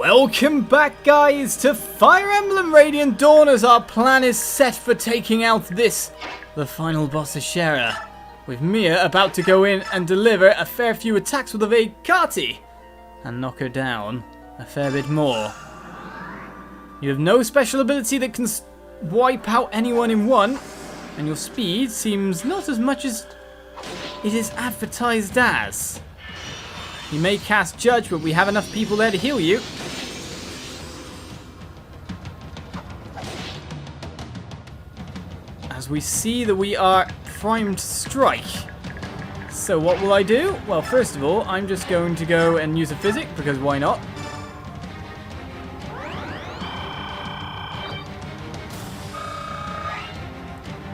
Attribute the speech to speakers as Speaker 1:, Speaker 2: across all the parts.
Speaker 1: Welcome back, guys, to Fire Emblem Radiant Dawn, as our plan is set for taking out the final boss Ashera, with Mia about to go in and deliver a fair few attacks with a Vekati and knock her down a fair bit more. You have no special ability that can wipe out anyone in one, and your speed seems not as much as it is advertised as. You may cast Judge, but we have enough people there to heal you. As we see that we are primed to strike. So what will I do? Well, first of all, I'm just going to go and use a physic, because why not?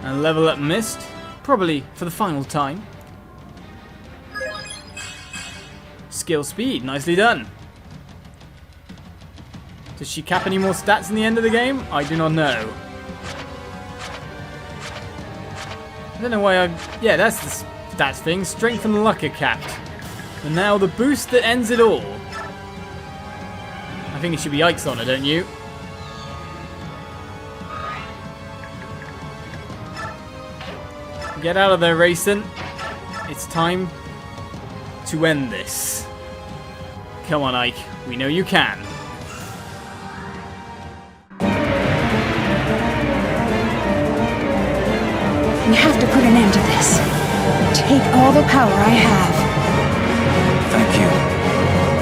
Speaker 1: And level up Mist, probably for the final time. Skill speed, nicely done. Does she cap any more stats in the end of the game? I do not know. I don't know why yeah, that's the stats thing. Strength and luck are capped. And now the boost that ends it all. I think it should be Ike's on her, don't you? Get out of there, Racing. It's time to end this. Come on, Ike. We know you can.
Speaker 2: We have to put an end to this. Take all the power I have.
Speaker 3: Thank you.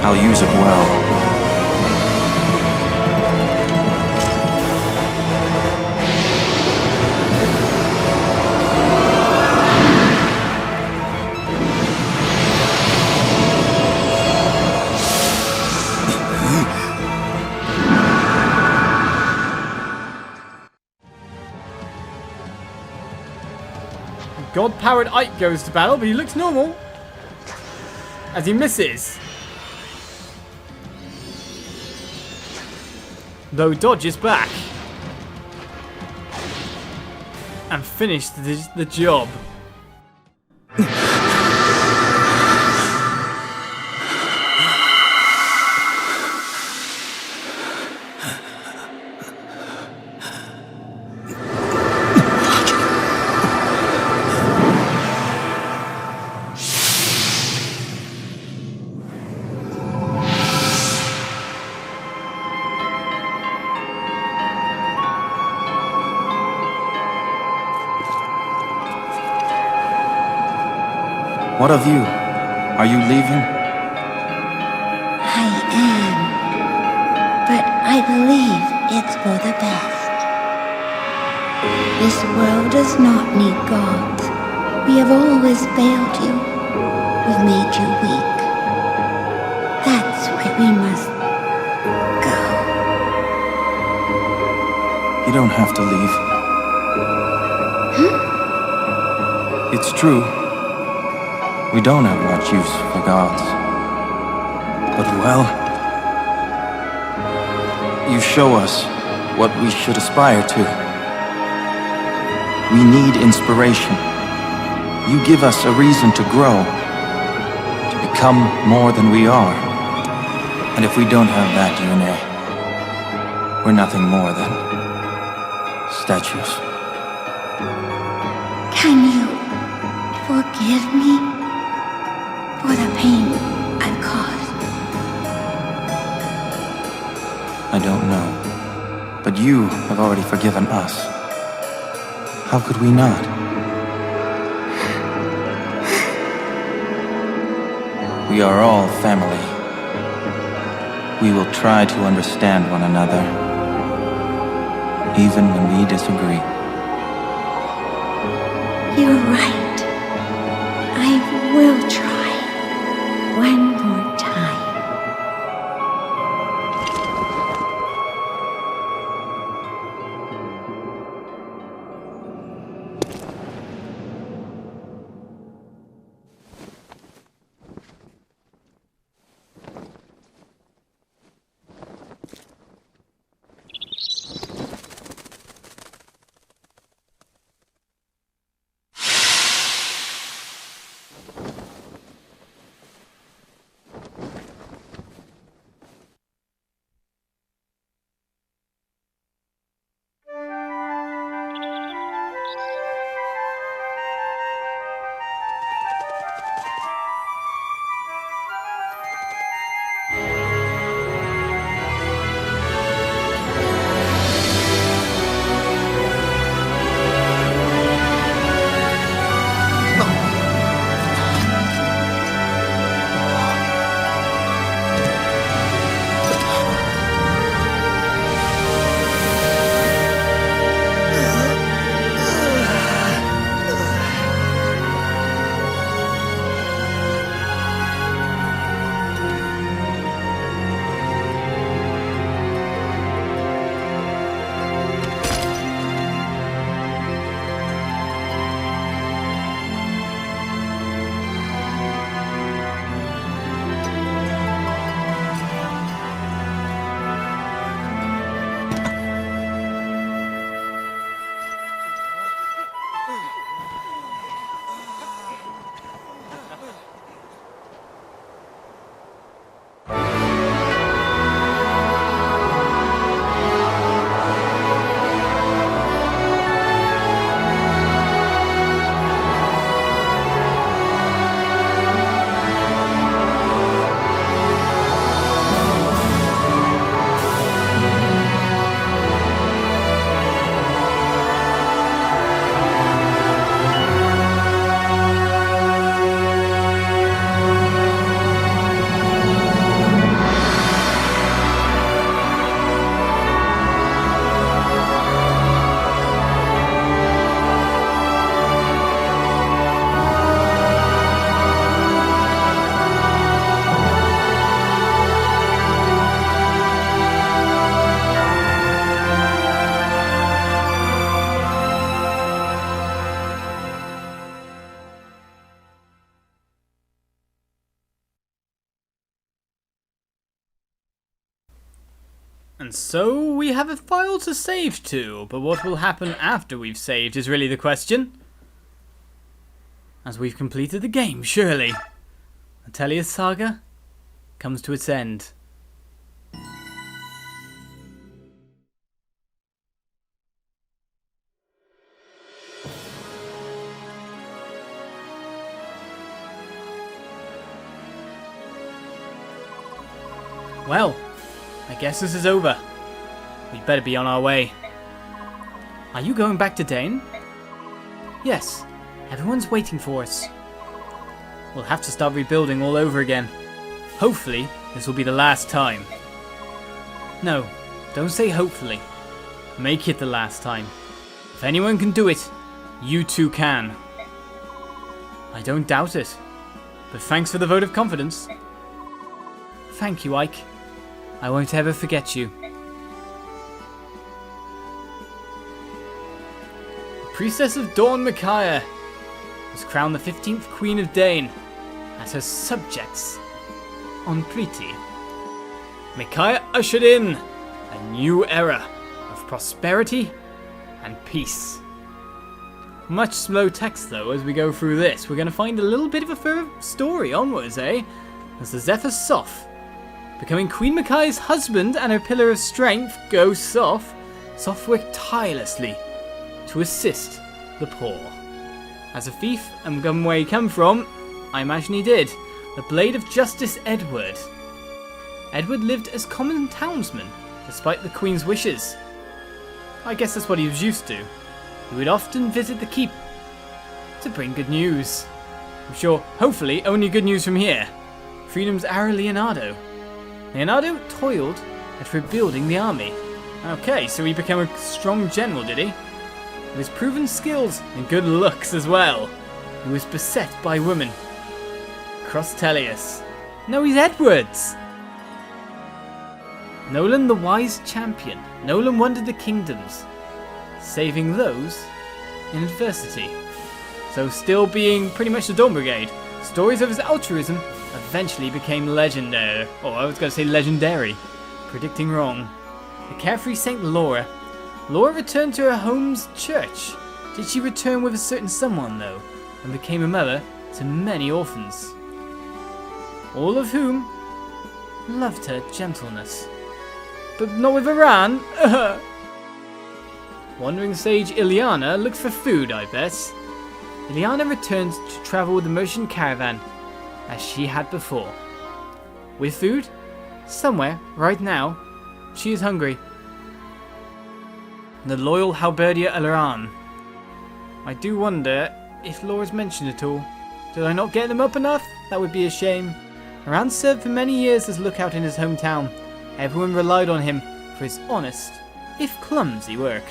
Speaker 3: I'll use it well.
Speaker 1: God-powered Ike goes to battle, but he looks normal. As he misses. Though Dodge is back. And finished the job.
Speaker 3: What of you? Are you leaving?
Speaker 4: I am. But I believe it's for the best. This world does not need gods. We have always failed you. We've made you weak. That's why we must go.
Speaker 3: You don't have to leave.
Speaker 4: Huh?
Speaker 3: It's true. We don't have much use for gods. But well, you show us what we should aspire to. We need inspiration. You give us a reason to grow, to become more than we are. And if we don't have that, Yune, we're nothing more than statues.
Speaker 4: Can you forgive me for the pain I've caused?
Speaker 3: I don't know. But you have already forgiven us. How could we not? We are all family. We will try to understand one another, even when we disagree.
Speaker 4: You're right. I will try. One more time.
Speaker 1: And so we have a file to save to, but what will happen after we've saved is really the question. As we've completed the game, surely. The Tellius saga comes to its end. Well, I guess this is over. We'd better be on our way. Are you going back to Dane? Yes, everyone's waiting for us. We'll have to start rebuilding all over again. Hopefully, this will be the last time. No, don't say hopefully. Make it the last time. If anyone can do it, you too can. I don't doubt it. But thanks for the vote of confidence. Thank you, Ike. I won't ever forget you. The Priestess of Dawn Micaiah was crowned the 15th Queen of Dane as her subjects on Priti. Micaiah ushered in a new era of prosperity and peace. Much slow text though as we go through this. We're going to find a little bit of a further story onwards, as the Zephyr Soph, becoming Queen Micaiah's husband and her pillar of strength, go Soph worked tirelessly to assist the poor. As a thief and from where he come from, I imagine he did. The Blade of Justice Edward. Edward lived as common townsman, despite the Queen's wishes. I guess that's what he was used to. He would often visit the keep to bring good news. I'm sure, hopefully, only good news from here. Freedom's Arrow Leonardo. Leonardo toiled at rebuilding the army. Okay, so he became a strong general, did he? With his proven skills and good looks as well. He was beset by women. Cross Tellius. No, he's Edwards! Nolan the Wise Champion. Nolan wandered the kingdoms, saving those in adversity. So still being pretty much the Dawn Brigade. Stories of his altruism eventually became legendary. Or I was going to say legendary. Predicting wrong. The carefree Saint Laura. Laura returned to her home's church. Did she return with a certain someone though, and became a mother to many orphans, all of whom loved her gentleness. But not with Iran. Wandering sage Ileana looked for food, I bet. Ileana returned to travel with the merchant caravan, as she had before. With food? Somewhere, right now, she is hungry. The loyal Halberdia Alaran. I do wonder if Laura's mentioned at all. Did I not get them up enough? That would be a shame. Aran served for many years as lookout in his hometown. Everyone relied on him for his honest, if clumsy, work.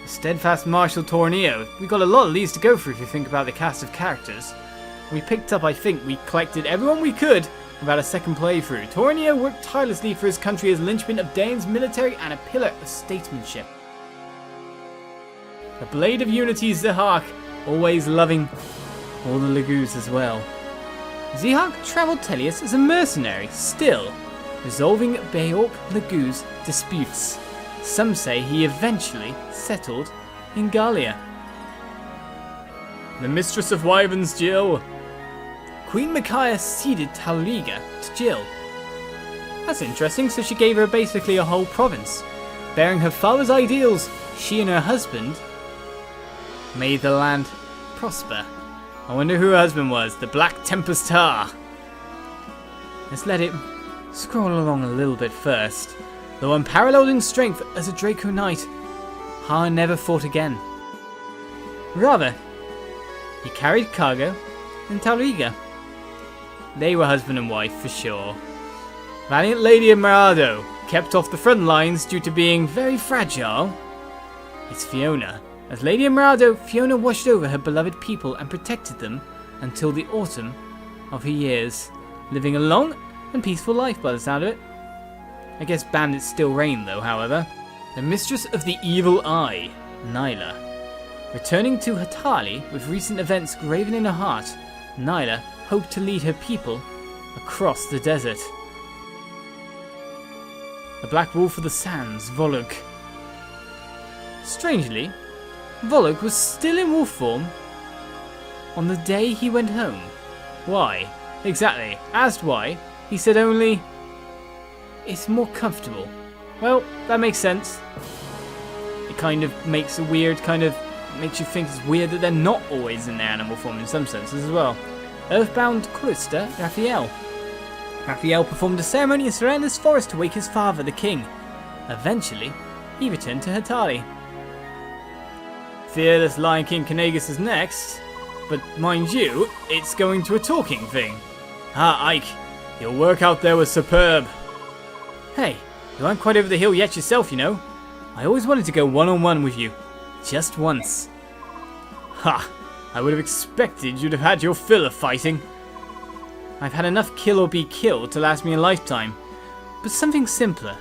Speaker 1: The steadfast Marshal Torneo. We got a lot of these to go through if you think about the cast of characters. We picked up, I think, we collected everyone we could about a second playthrough. Torneo worked tirelessly for his country as linchpin of Dane's military and a pillar of statesmanship. The Blade of Unity Zihak, always loving all the Lagoos as well. Zihak travelled Tellius as a mercenary, still resolving Beork Lagoo's disputes. Some say he eventually settled in Gallia. The Mistress of Wyverns, Jill. Queen Micaiah ceded Talriga to Jill. That's interesting, so she gave her basically a whole province. Bearing her father's ideals, she and her husband made the land prosper. I wonder who her husband was. The Black Tempest Tar. Let's let it scroll along a little bit first. Though unparalleled in strength as a Draco Knight, Har never fought again. Rather, he carried cargo in Talriga. They were husband and wife for sure. Valiant Lady Emerado, kept off the front lines due to being very fragile. It's Fiona. As Lady Emerado, Fiona watched over her beloved people and protected them until the autumn of her years, living a long and peaceful life by the sound of it. I guess bandits still reign though, however. The Mistress of the Evil Eye, Nyla. Returning to Hatali with recent events graven in her heart, Nyla hoped to lead her people across the desert. the Black Wolf of the Sands, Voluk. Strangely, Voluk was still in wolf form on the day he went home. Why? Exactly. Asked why, he said only, "It's more comfortable." Well, that makes sense. It kind of makes a weird makes you think it's weird that they're not always in their animal form in some senses as well. Earthbound chorister Raphael. Raphael performed a ceremony in Serena's forest to wake his father, the king. Eventually, he returned to Hatali. Fearless Lion King Kanagus is next, but mind you, it's going to a talking thing. Ah, Ike, your work out there was superb. Hey, you aren't quite over the hill yet yourself, you know. I always wanted to go one-on-one with you. Just once. Ha! I would have expected you'd have had your fill of fighting. I've had enough kill or be killed to last me a lifetime. But something simpler.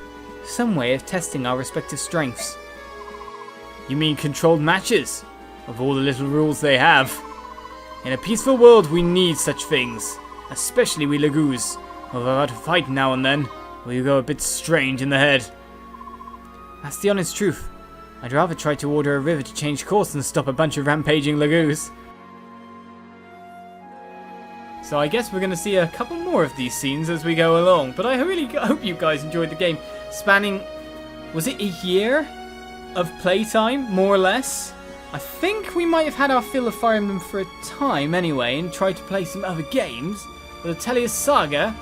Speaker 1: Some way of testing our respective strengths. You mean controlled matches? Of all the little rules they have. In a peaceful world we need such things. Especially we Lagoos. Although about to fight now and then, we go a bit strange in the head. That's the honest truth. I'd rather try to order a river to change course than stop a bunch of rampaging Lagoos. So I guess we're going to see a couple more of these scenes as we go along. But I really hope you guys enjoyed the game. Spanning, was it a year of playtime, more or less? I think we might have had our fill of Fire Emblem for a time anyway and tried to play some other games. But the Tellius saga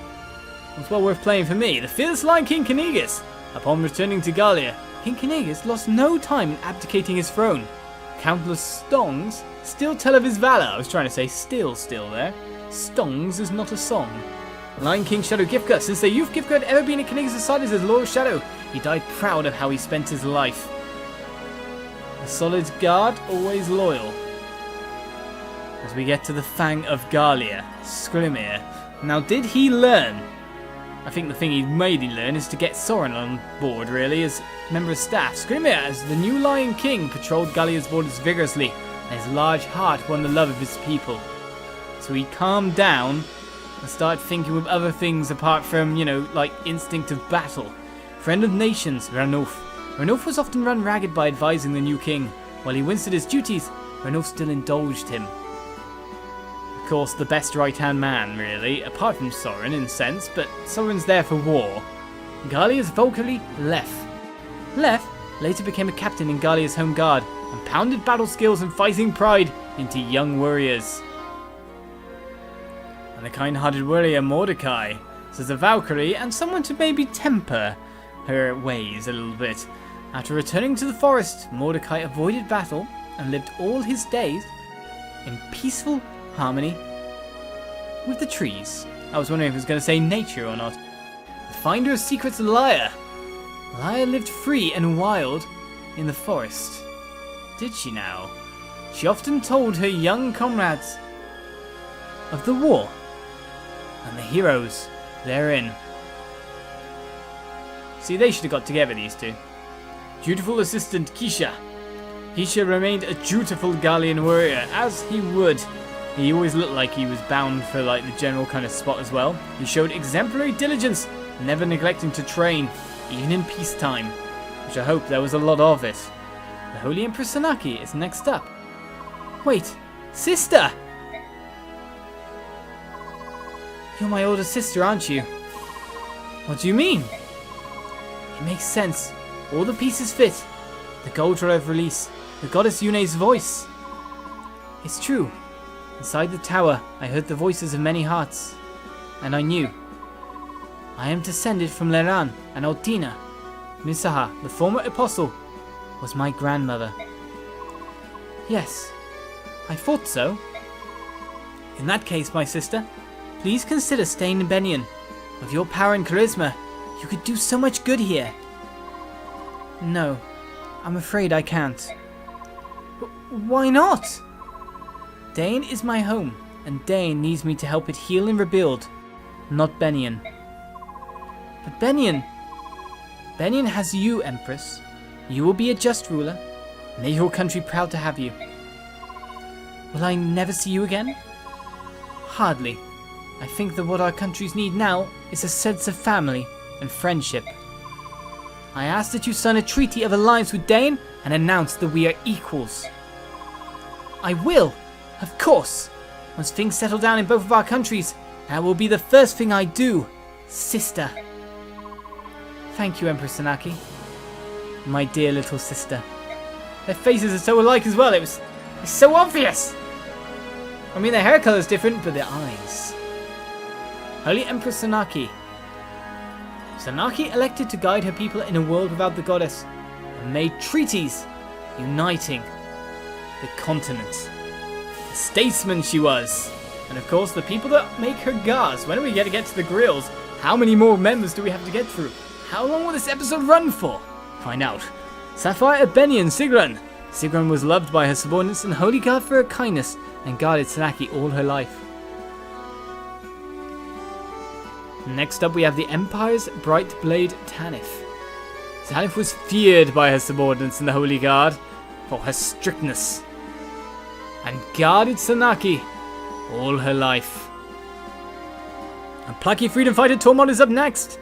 Speaker 1: was well worth playing for me. The Fearless Lion King Kanagus. Upon returning to Galia, King Kanagus lost no time in abdicating his throne. Countless stongs still tell of his valor. I was trying to say still there. Stongs is not a song. Lion King Shadow Giftgut. Since the youth Giftgut had ever been at Kanagus' side as his loyal shadow, he died proud of how he spent his life. A solid guard, always loyal. As we get to the Fang of Galia, Skrimir. Now, did he learn? I think the thing he made learn is to get Soren on board, really, as member of staff. Skrimir, as the new Lion King, patrolled Galia's borders vigorously, and his large heart won the love of his people. So he calmed down and started thinking of other things apart from, like instinct of battle. Friend of nations, Ranulf. Ranulf was often run ragged by advising the new king. While he winced at his duties, Ranulf still indulged him. Of course, the best right-hand man, really, apart from Soren in sense, but Soren's there for war. Galia's Valkyrie, Lef. Lef later became a captain in Galia's home guard and pounded battle skills and fighting pride into young warriors. And the kind-hearted warrior Mordecai. So there's a Valkyrie and someone to maybe temper her ways a little bit. After returning to the forest, Mordecai avoided battle and lived all his days in peaceful harmony with the trees. I was wondering if it was going to say nature or not. The finder of secrets, Lyra. Lyra lived free and wild in the forest. Did she now? She often told her young comrades of the war and the heroes therein. See, they should have got together, these two. Dutiful assistant Kisha. Kisha remained a dutiful Galian warrior, as he would. He always looked like he was bound for like the general kind of spot as well. He showed exemplary diligence, never neglecting to train, even in peacetime, which I hope there was a lot of it. The Holy Empress Sanaki is next up. Wait, sister! You're my older sister, aren't you? What do you mean? It makes sense. All the pieces fit. The gold rod of release, the goddess Yune's voice. It's true. Inside the tower, I heard the voices of many hearts, and I knew. I am descended from Leran and Altina. Misaha, the former apostle, was my grandmother. Yes, I thought so. In that case, my sister, please consider staying in Benyon. With your power and charisma, you could do so much good here. No, I'm afraid I can't. Why not? Dane is my home, and Dane needs me to help it heal and rebuild, not Benyon. But Benyon has you, Empress. You will be a just ruler. Make your country proud to have you. Will I never see you again? Hardly. I think that what our countries need now is a sense of family and friendship. I ask that you sign a treaty of alliance with Dane and announce that we are equals. I will, of course. Once things settle down in both of our countries, that will be the first thing I do, sister. Thank you, Empress Sanaki. My dear little sister. Their faces are so alike as well, it's so obvious! I mean, their hair color is different, but their eyes. Holy Empress Sanaki. Sanaki elected to guide her people in a world without the goddess, and made treaties, uniting the continent. A statesman she was. And of course, the people that make her guards. When are we going to get to the grills? How many more members do we have to get through? How long will this episode run for? Find out. Sapphire Ebenian Sigrun. Sigrun was loved by her subordinates and Holy Guard for her kindness, and guarded Sanaki all her life. Next up we have the Empire's Bright Blade Tanith. Tanith was feared by her subordinates in the Holy Guard for her strictness, and guarded Sanaki all her life. And plucky freedom fighter Tormod is up next,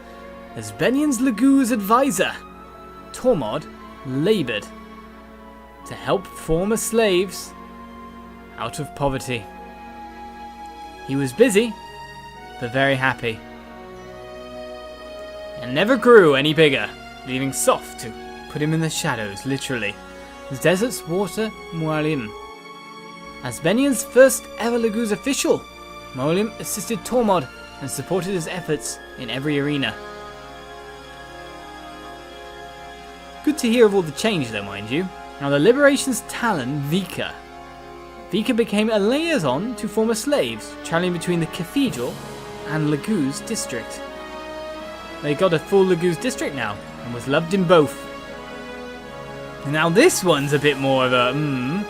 Speaker 1: as Benion's Lagoo's advisor. Tormod laboured to help former slaves out of poverty. He was busy, but very happy, and never grew any bigger, leaving Soft to put him in the shadows, literally. The desert's water Mualim. As Benion's first ever Lagoo's official, Mualim assisted Tormod and supported his efforts in every arena. Good to hear of all the change though, mind you. Now the Liberation's Talon, Vika. Vika became a liaison to former slaves, travelling between the Cathedral and Lagoo's district. They got a full Lagoo's district now, and was loved in both. Now this one's a bit more of a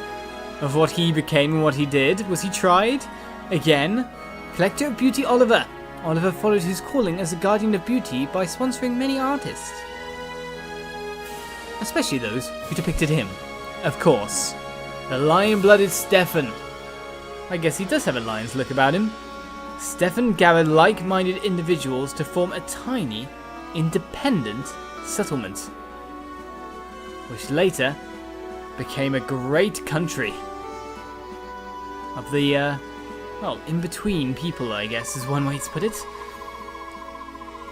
Speaker 1: of what he became and what he did. Was he tried? Again, Collector of Beauty Oliver. Oliver followed his calling as a guardian of beauty by sponsoring many artists, especially those who depicted him. Of course, the lion-blooded Stefan. I guess he does have a lion's look about him. Stefan gathered like-minded individuals to form a tiny, independent settlement, which later became a great country of the, in-between people, I guess is one way to put it.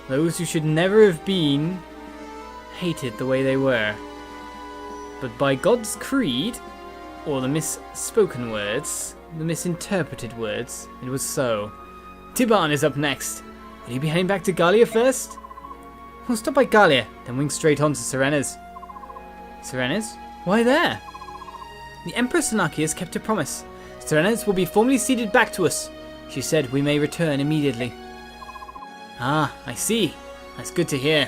Speaker 1: Those who should never have been hated the way they were. But by God's creed, or the misspoken words, the misinterpreted words, it was so. Tiban is up next. Will he be heading back to Gallia first? We'll stop by Gallia, then wing straight on to Serena's. Serena's? Why there? The Empress Sanaki has kept her promise. Serena's will be formally ceded back to us. She said we may return immediately. Ah, I see. That's good to hear.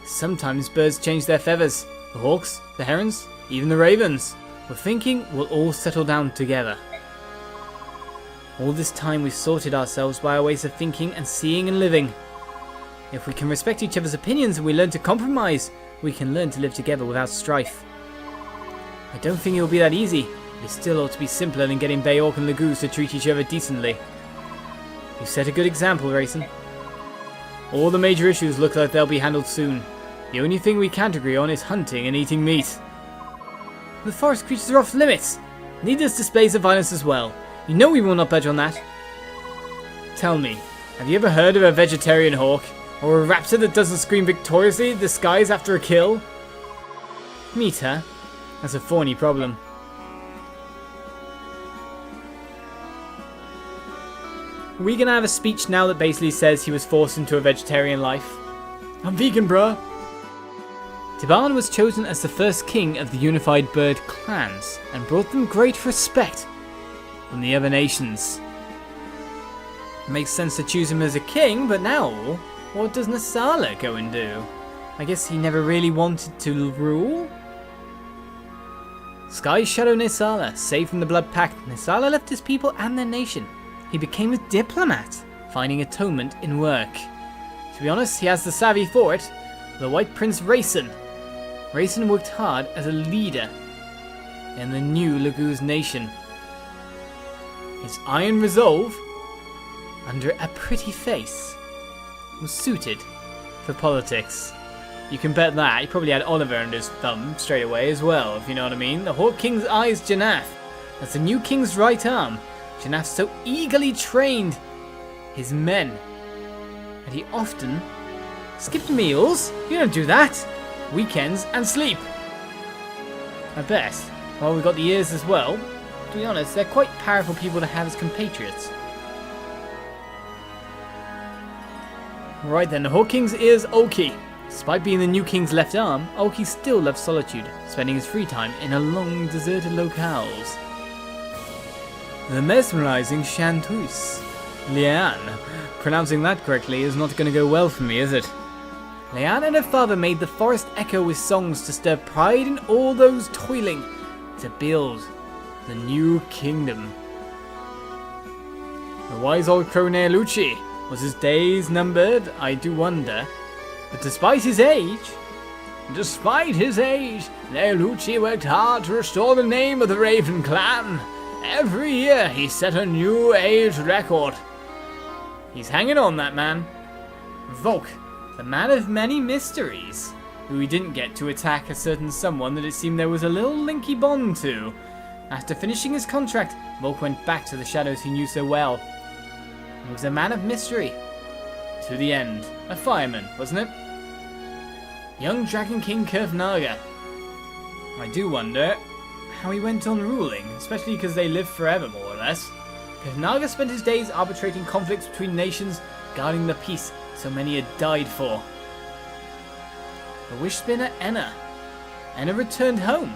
Speaker 1: Sometimes birds change their feathers. The hawks, the herons, even the ravens. We're thinking we'll all settle down together. All this time we've sorted ourselves by our ways of thinking and seeing and living. If we can respect each other's opinions and we learn to compromise, we can learn to live together without strife. I don't think it'll be that easy, but it still ought to be simpler than getting Bayork and Lagoos to treat each other decently. You've set a good example, Rayson. All the major issues look like they'll be handled soon. The only thing we can't agree on is hunting and eating meat. The forest creatures are off limits. Needless displays of violence as well. You know we will not budge on that. Tell me, have you ever heard of a vegetarian hawk? Or a raptor that doesn't scream victoriously at the skies after a kill? Meat, huh? That's a thorny problem. Are we gonna have a speech now that basically says he was forced into a vegetarian life? I'm vegan, bruh. Tiban was chosen as the first king of the unified bird clans and brought them great respect from the other nations. It makes sense to choose him as a king, but now, what does Nasala go and do? I guess he never really wanted to rule? Sky Shadow Nisala, saved from the Blood Pact, Nisala left his people and their nation. He became a diplomat, finding atonement in work. To be honest, he has the savvy for it. The White Prince Rayson. Rayson worked hard as a leader in the new Lagoo's nation. His iron resolve, under a pretty face, was suited for politics. You can bet that. He probably had Oliver under his thumb straight away as well, if you know what I mean. The Hawk King's eyes Jannath. That's the new king's right arm. Jannath so eagerly trained his men. And he often skipped meals. You don't do that. Weekends and sleep. I bet. Well, we've got the ears as well. To be honest, they're quite powerful people to have as compatriots. Right then, the Hawk King's ears Oki. Despite being the new king's left arm, Oki still loves solitude, spending his free time in long deserted locales. The mesmerizing chanteuse. Leanne. Pronouncing that correctly is not going to go well for me, is it? Leanne and her father made the forest echo with songs to stir pride in all those toiling to build the new kingdom. The wise old crow Lucci. Was his days numbered? I do wonder. But despite his age, Lucci worked hard to restore the name of the Raven clan. Every year he set a new age record. He's hanging on, that man. Volk, the man of many mysteries, who he didn't get to attack a certain someone that it seemed there was a little linky bond to. After finishing his contract, Volk went back to the shadows he knew so well. He was a man of mystery. To the end. A fireman, wasn't it? Young Dragon King Kurvnaga. I do wonder how he went on ruling, especially because they lived forever, more or less. Kurvnaga spent his days arbitrating conflicts between nations, guarding the peace so many had died for. The wish spinner Enna. Enna returned home.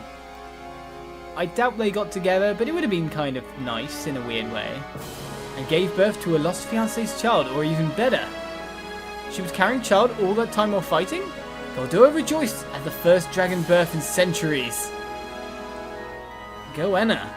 Speaker 1: I doubt they got together, but it would have been kind of nice in a weird way. And gave birth to a lost fiancé's child, or even better. She was carrying child all that time while fighting? Galdor rejoiced at the first dragon birth in centuries. Go Enna.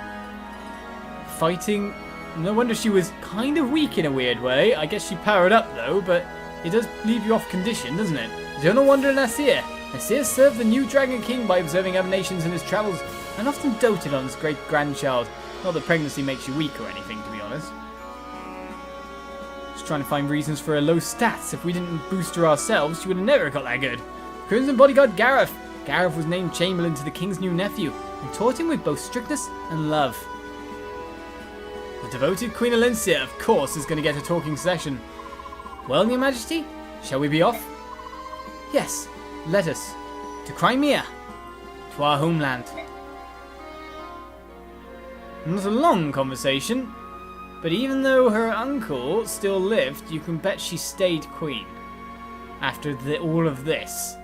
Speaker 1: Fighting. No wonder she was kind of weak in a weird way. I guess she powered up though, but it does leave you off condition, doesn't it? No wonder Nasir. Nasir served the new Dragon King by observing other nations in his travels, and often doted on his great-grandchild. Not that pregnancy makes you weak or anything, to be honest. Just trying to find reasons for her low stats. If we didn't boost her ourselves, she would have never got that good. Crimson bodyguard Gareth. Gareth was named Chamberlain to the King's new nephew, and taught him with both strictness and love. The devoted Queen Alencia, of course, is going to get a talking session. Well, Your Majesty, shall we be off? Yes, let us. To Crimea. To our homeland. Not a long conversation, but even though her uncle still lived, you can bet she stayed queen. After all of this,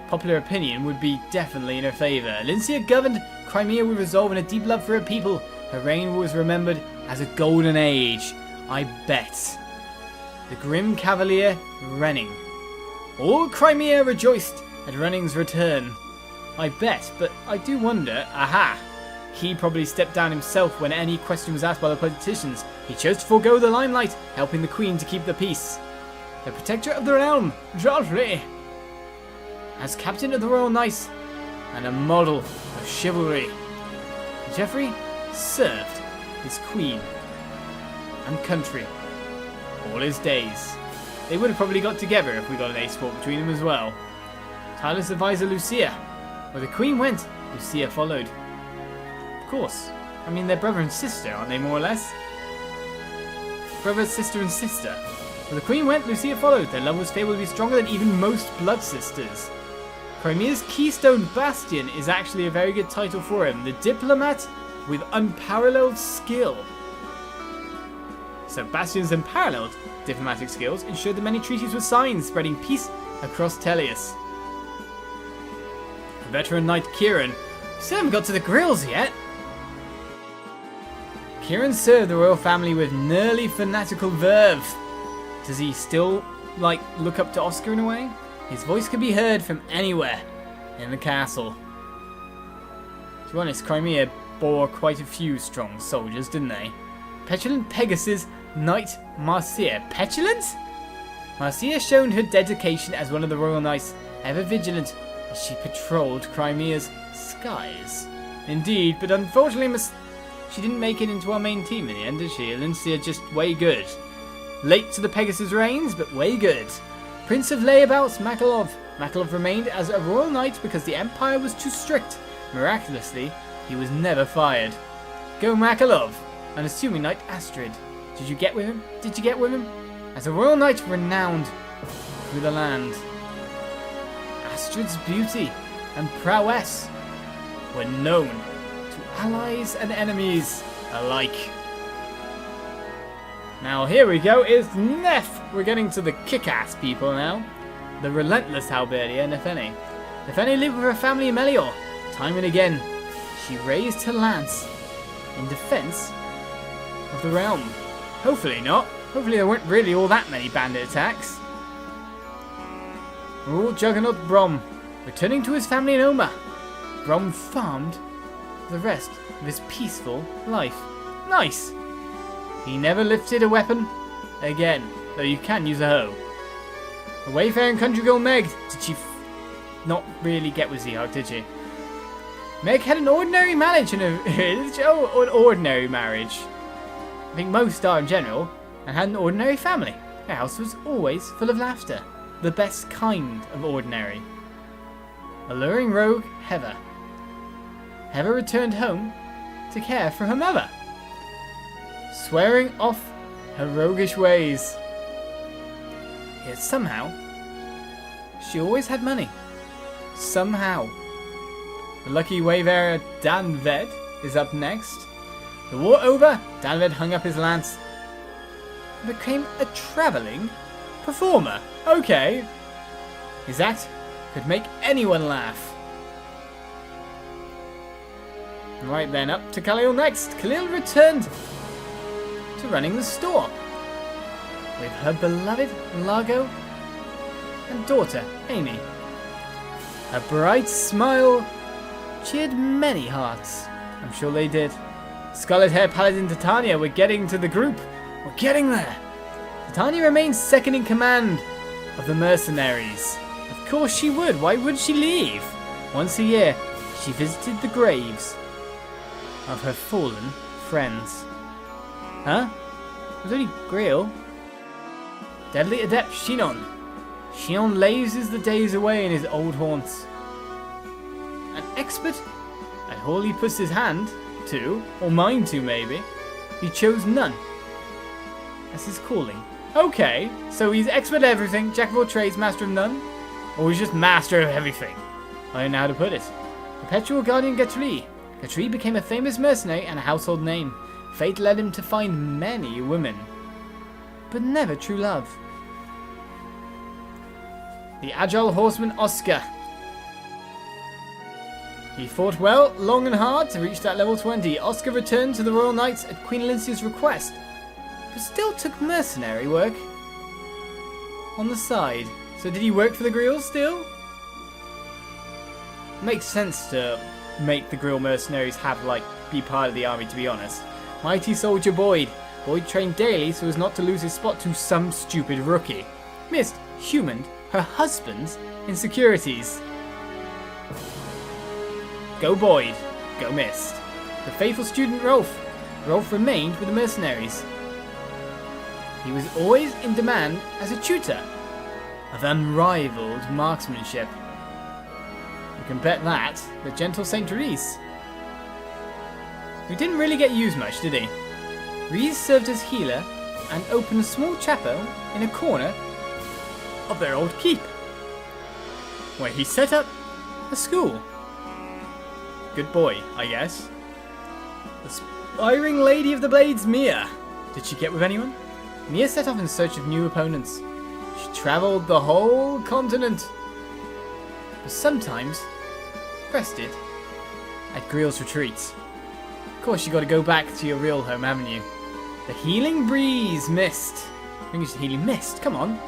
Speaker 1: popular opinion would be definitely in her favour. Alencia governed Crimea with resolve and a deep love for her people. Her reign was remembered as a golden age, I bet. The grim cavalier Renning. All Crimea rejoiced at Renning's return. I bet, but I do wonder, aha! He probably stepped down himself when any question was asked by the politicians. He chose to forego the limelight, helping the Queen to keep the peace. The protector of the realm, Geoffrey, as captain of the Royal Knights, and a model of chivalry. Geoffrey served his queen and country all his days. They would have probably got together if we got an ace swap between them as well. Tireless advisor Lucia. Where the Queen went, Lucia followed. Of course. I mean, they're brother and sister, aren't they, more or less? Brother, sister, and sister. Where the Queen went, Lucia followed. Their love was fabled to be stronger than even most blood sisters. Crimea's Keystone Bastion is actually a very good title for him. The diplomat with unparalleled skill. So Bastion's unparalleled diplomatic skills ensured that many treaties were signed, spreading peace across Tellius. Veteran knight Kieran. Still haven't got to the grills yet. Kieran served the royal family with nearly fanatical verve. Does he still, look up to Oscar in a way? His voice could be heard from anywhere in the castle. To be honest, Crimea bore quite a few strong soldiers, didn't they? Petulant Pegasus Knight Marcia. Petulant? Marcia showed her dedication as one of the royal knights, ever vigilant as she patrolled Crimea's skies. Indeed, but unfortunately she didn't make it into our main team in the end, did she? Alencia just way good. Late to the Pegasus reigns, but way good. Prince of Layabouts Makalov. Makalov remained as a royal knight because the Empire was too strict. Miraculously, he was never fired. Go Makalov! Unassuming knight Astrid. Did you get with him? Did you get with him? As a royal knight renowned through the land, Astrid's beauty and prowess were known to allies and enemies alike. Now here we go, is Nef! We're getting to the kick-ass people now. The relentless halberdier Nefene. Nefene lived with her family in Melior. Time and again, she raised her lance in defense of the realm. Hopefully not. Hopefully there weren't really all that many bandit attacks. Rule Juggernaut Brom, returning to his family in Oma. Brom farmed the rest of his peaceful life. Nice! He never lifted a weapon again, though you can use a hoe. The wayfaring country girl Meg, did she not really get with Zehog, did she? Meg had an ordinary marriage in a village. Oh, an ordinary marriage. I think most are in general, and had an ordinary family. Her house was always full of laughter. The best kind of ordinary. Alluring rogue Heather. Heather returned home to care for her mother, swearing off her roguish ways. Yet somehow, she always had money. Somehow. The lucky wayfarer Danved is up next. The war over, Danved hung up his lance and became a travelling performer. Okay. His act could make anyone laugh. Right then, up to Khalil next. Khalil returned to running the store with her beloved Largo and daughter Amy. Her bright smile cheered many hearts. I'm sure they did. Scarlet Hair Paladin Titania, we're getting to the group. We're getting there. Titania remains second in command of the mercenaries. Of course she would. Why would she leave? Once a year, she visited the graves of her fallen friends. Huh? It was only Grail. Deadly Adept Shinon. Shinon lazes the days away in his old haunts. An expert at all he puts his hand to, or mind to maybe, he chose none as his calling. Okay, so he's expert at everything, jack of all trades, master of none, or he's just master of everything. I don't know how to put it. Perpetual Guardian Gatri. Gatri became a famous mercenary and a household name. Fate led him to find many women, but never true love. The agile horseman Oscar. He fought well, long and hard to reach that level 20. Oscar returned to the Royal Knights at Queen Alincia's request, but still took mercenary work on the side. So did he work for the Grill still? Makes sense to make the Grill mercenaries be part of the army, to be honest. Mighty soldier Boyd. Boyd trained daily so as not to lose his spot to some stupid rookie. Missed humaned her husband's insecurities. Go Boyd, go Mist. The faithful student Rolf. Rolf remained with the mercenaries. He was always in demand as a tutor of unrivaled marksmanship. You can bet that the gentle Saint Reese, who didn't really get used much, did he? Reese served as healer and opened a small chapel in a corner of their old keep, where he set up a school. Good boy, I guess. The aspiring Lady of the Blades, Mia. Did she get with anyone? Mia set off in search of new opponents. She travelled the whole continent, but sometimes rested at Greel's retreats. Of course, you got to go back to your real home, haven't you? The healing breeze, Mist. I think it's the healing Mist. Come on.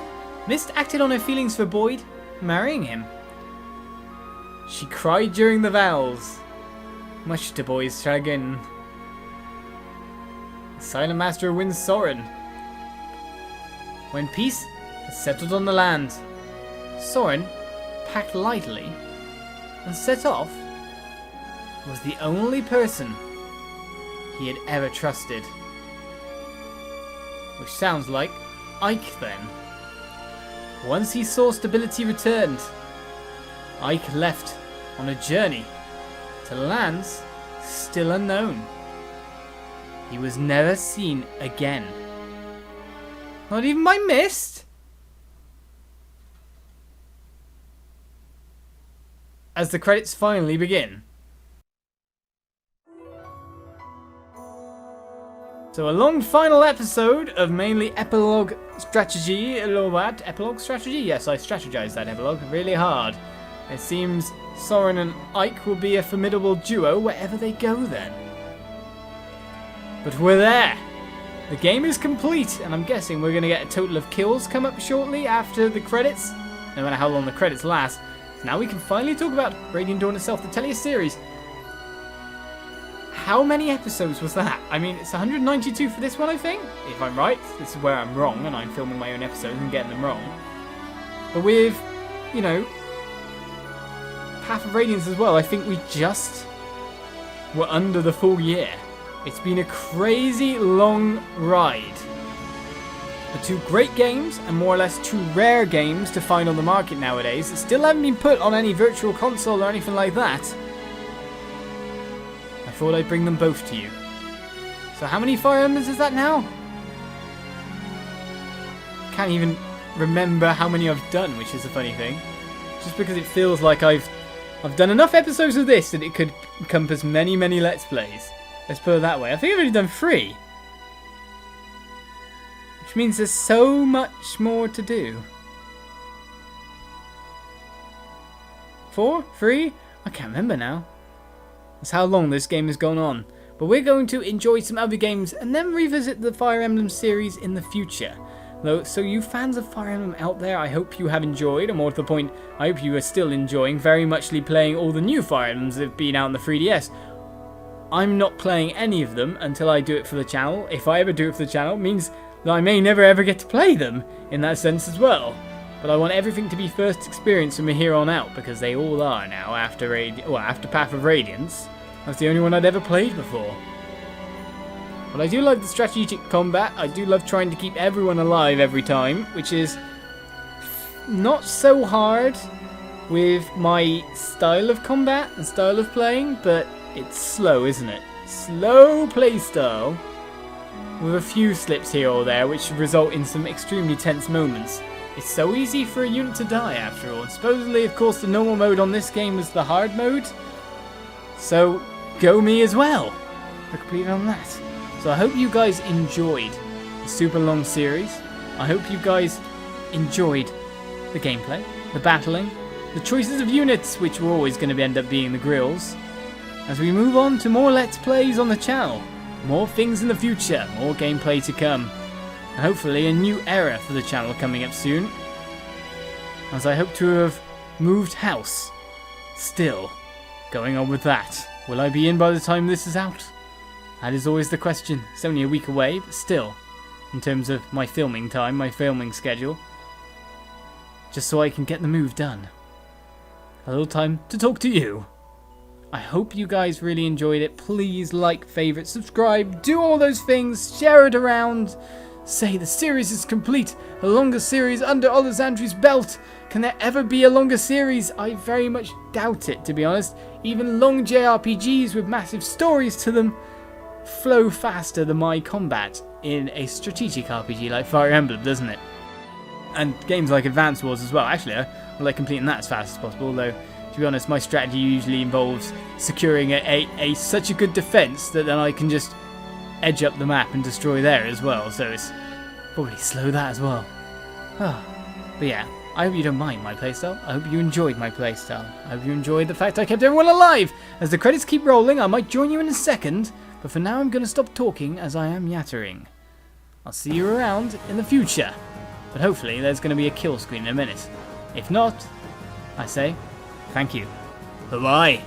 Speaker 1: Mist acted on her feelings for Boyd, marrying him. She cried during the vows, much to Boyd's chagrin. The silent master wins Soren. When peace had settled on the land, Soren packed lightly and set off. Was the only person he had ever trusted. Which sounds like Ike then. Once he saw stability returned, Ike left on a journey to lands still unknown. He was never seen again. Not even by mist? As the credits finally begin. So a long final episode of mainly epilogue strategy. Epilogue strategy? Yes, I strategized that epilogue really hard. It seems Soren and Ike will be a formidable duo wherever they go then. But we're there. The game is complete, and I'm guessing we're going to get a total of kills come up shortly after the credits. No matter how long the credits last. So now we can finally talk about Radiant Dawn itself, the Tellius series. How many episodes was that? I mean, it's 192 for this one, I think. If I'm right, this is where I'm wrong, and I'm filming my own episodes and getting them wrong. But with, you know, Path of Radiance as well, I think we just were under the full year. It's been a crazy long ride. The two great games, and more or less two rare games to find on the market nowadays, that still haven't been put on any virtual console or anything like that. I thought I'd bring them both to you. So how many Fire Emblems is that now? Can't even remember how many I've done, which is a funny thing. Just because it feels like I've done enough episodes of this that it could encompass many, many Let's Plays. Let's put it that way. I think I've already done 3. Which means there's so much more to do. 4? 3? I can't remember now. That's how long this game has gone on. But we're going to enjoy some other games and then revisit the Fire Emblem series in the future. Though, so you fans of Fire Emblem out there, I hope you have enjoyed, or more to the point, I hope you are still enjoying very muchly playing all the new Fire Emblems that have been out on the 3DS. I'm not playing any of them until I do it for the channel. If I ever do it for the channel, it means that I may never ever get to play them in that sense as well. But I want everything to be first experience from here on out, because they all are now after Path of Radiance. That's the only one I'd ever played before. But I do love the strategic combat. I do love trying to keep everyone alive every time, which is not so hard with my style of combat and style of playing, but it's slow, isn't it? Slow playstyle with a few slips here or there, which result in some extremely tense moments. It's so easy for a unit to die after all. And supposedly, of course, the normal mode on this game was the hard mode. So, go me as well. We're completed on that. So I hope you guys enjoyed the super long series. I hope you guys enjoyed the gameplay, the battling, the choices of units, which were always going to end up being the grills. As we move on to more Let's Plays on the channel, more things in the future, more gameplay to come, and hopefully a new era for the channel coming up soon, as I hope to have moved house. Still, going on with that, will I be in by the time this is out? That is always the question. It's only a week away, but still, in terms of my filming time, my filming schedule, just so I can get the move done. A little time to talk to you. I hope you guys really enjoyed it. Please like, favorite, subscribe, do all those things, share it around, say the series is complete, the longest series under Olizandri's belt. Can there ever be a longer series? I very much doubt it, to be honest. Even long JRPGs with massive stories to them flow faster than my combat in a strategic RPG like Fire Emblem, doesn't it? And games like Advance Wars as well. Actually, I like completing that as fast as possible, though to be honest, my strategy usually involves securing such a good defense that then I can just edge up the map and destroy there as well, so it's probably slow that as well. But yeah, I hope you don't mind my playstyle. I hope you enjoyed my playstyle. I hope you enjoyed the fact I kept everyone alive. As the credits keep rolling, I might join you in a second, but for now I'm going to stop talking as I am yattering. I'll see you around in the future, but hopefully there's going to be a kill screen in a minute. If not, I say thank you. Bye-bye.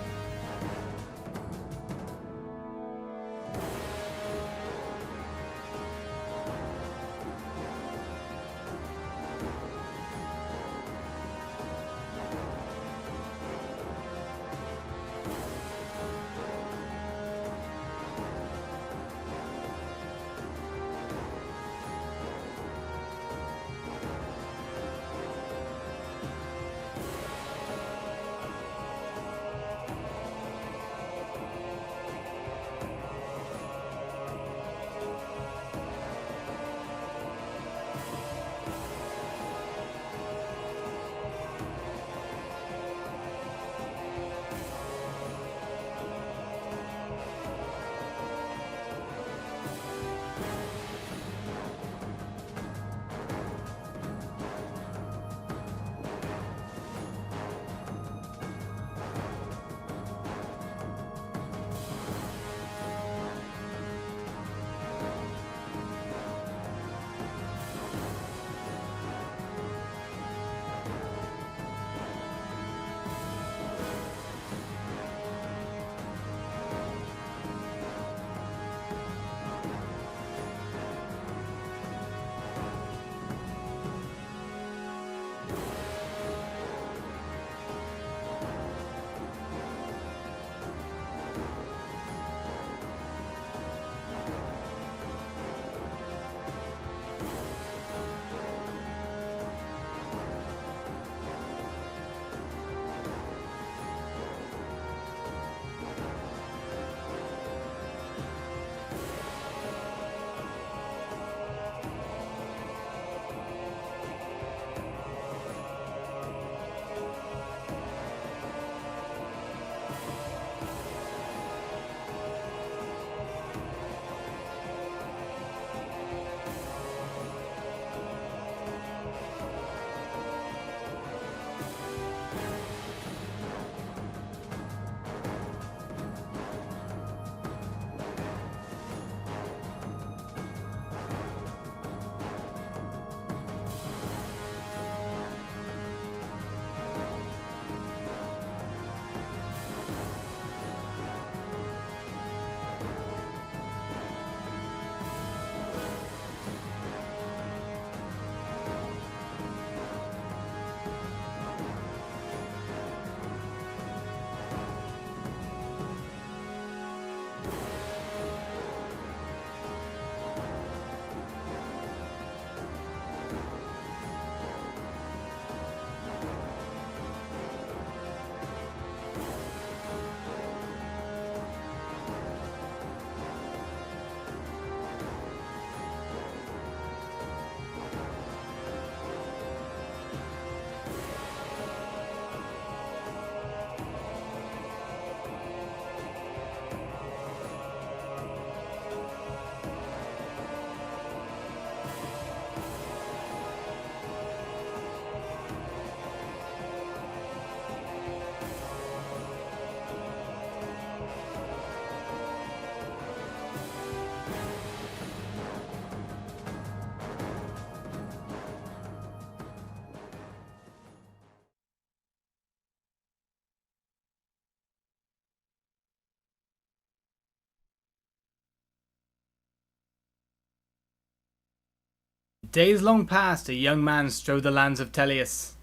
Speaker 1: days long past, a young man strode the lands of Tellius.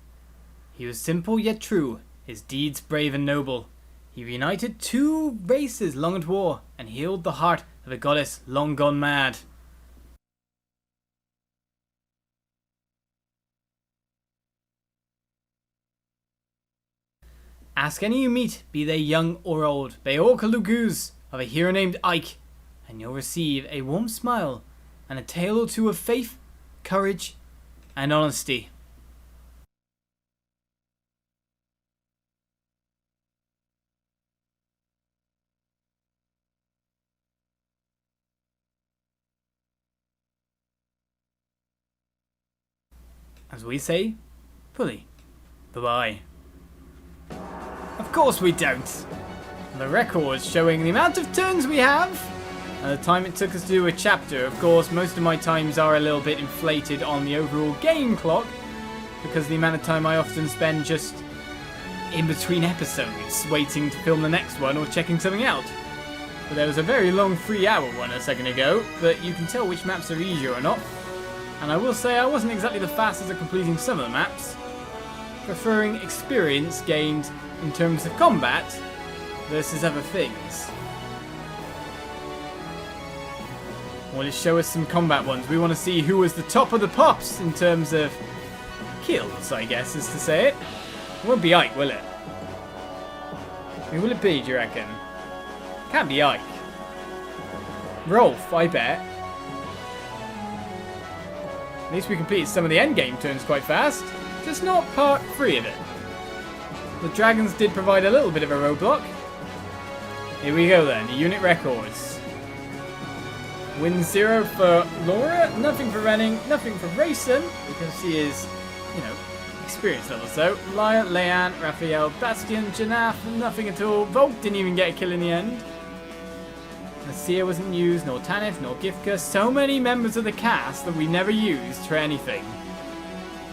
Speaker 1: He was simple yet true, his deeds brave and noble. He reunited two races long at war, and healed the heart of a goddess long gone mad. Ask any you meet, be they young or old, Beorkaluguz, of a hero named Ike, and you'll receive a warm smile and a tale or two of faith, courage, and honesty. As we say, fully. Bye-bye. Of course we don't. The record's showing the amount of turns we have and the time it took us to do a chapter. Of course, most of my times are a little bit inflated on the overall game clock because of the amount of time I often spend just in between episodes waiting to film the next one or checking something out. But there was a very long 3-hour one a second ago, but you can tell which maps are easier or not. And I will say I wasn't exactly the fastest at completing some of the maps, preferring experience gained in terms of combat versus other things. Well, let's show us some combat ones. We want to see who was the top of the pops in terms of kills, I guess is to say it. It won't be Ike, will it? I mean, will it be, do you reckon? Can't be Ike. Rolf, I bet. At least we completed some of the endgame turns quite fast. Just not part 3 of it. The dragons did provide a little bit of a roadblock. Here we go then, the unit records. Win 0 for Laura, nothing for Renning, nothing for Rayson, because he is, experience level. So, Lyra, Leanne, Raphael, Bastian, Janaf, nothing at all. Volk didn't even get a kill in the end. Nasir wasn't used, nor Tanith, nor Gifka. So many members of the cast that we never used for anything.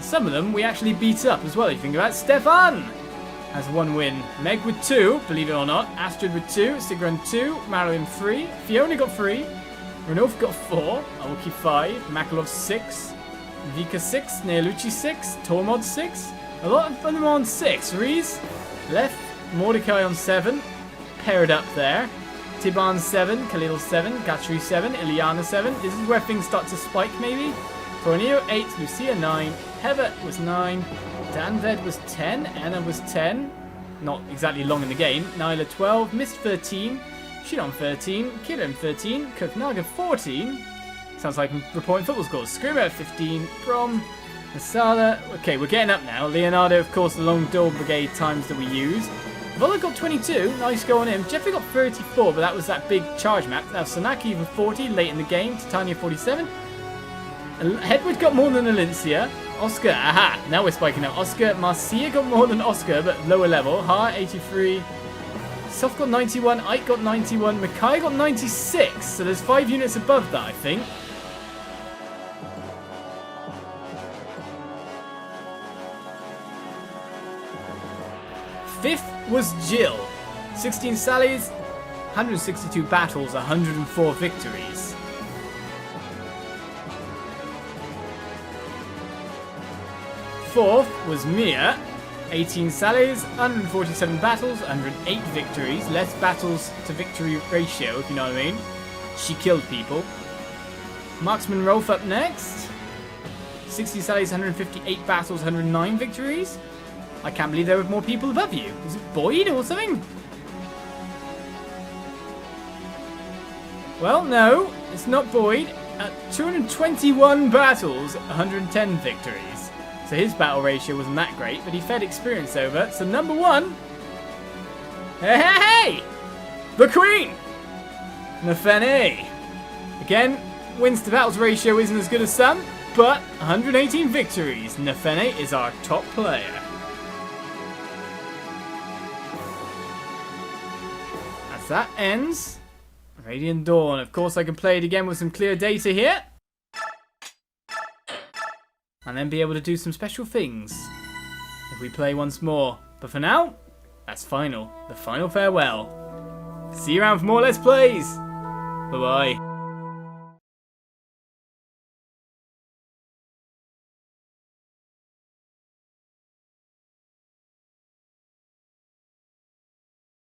Speaker 1: Some of them we actually beat up as well. You think about it. Stefan has 1 win. Meg with 2, believe it or not. Astrid with 2. Sigrun 2. Marilyn 3. Fiona got 3. Renulf got 4. Aoki 5. Makalov 6. Vika 6. Neolucci 6. Tormod 6. A lot of them on 6. Reese left. Mordecai on 7. Paired up there. Tiban 7. Khalil 7. Gatri 7. Iliana 7. This is where things start to spike maybe. Torneo 8. Lucia 9. Heather was 9. Danved was 10. Anna was 10. Not exactly long in the game. Nyla 12. Mist 13. Shinon 13. Kiran 13. Koknaga 14. Sounds like reporting football scores. Screamer 15. Brom. Masala. Okay, we're getting up now. Leonardo, of course, the long dual brigade times that we used. Vola got 22. Nice go on him. Jeffrey got 34, but that was that big charge map. Now Sanaki even 40 late in the game. Titania 47. Hedwig got more than Alincia. Oscar, aha, now we're spiking up. Oscar, Marcia got more than Oscar, but lower level. Ha, 83. Soft got 91. Ike got 91. Mackay got 96. So there's 5 units above that, I think. Fifth was Jill. 16 sallies, 162 battles, 104 victories. Fourth was Mia. 18 sallies, 147 battles, 108 victories. Less battles to victory ratio, if you know what I mean. She killed people. Marksman Rolf up next. 60 sallies, 158 battles, 109 victories. I can't believe there were more people above you. Is it Boyd or something? Well, no, it's not Boyd. 221 battles, 110 victories. So his battle ratio wasn't that great, but he fed experience over. So number 1. Hey! The Queen! Nafene. Again, wins to battles ratio isn't as good as some, but 118 victories. Nafene is our top player. As that ends, Radiant Dawn. Of course, I can play it again with some clear data here. And then be able to do some special things if we play once more. But for now, that's final. The final farewell. See you around for more Let's Plays. Bye-bye.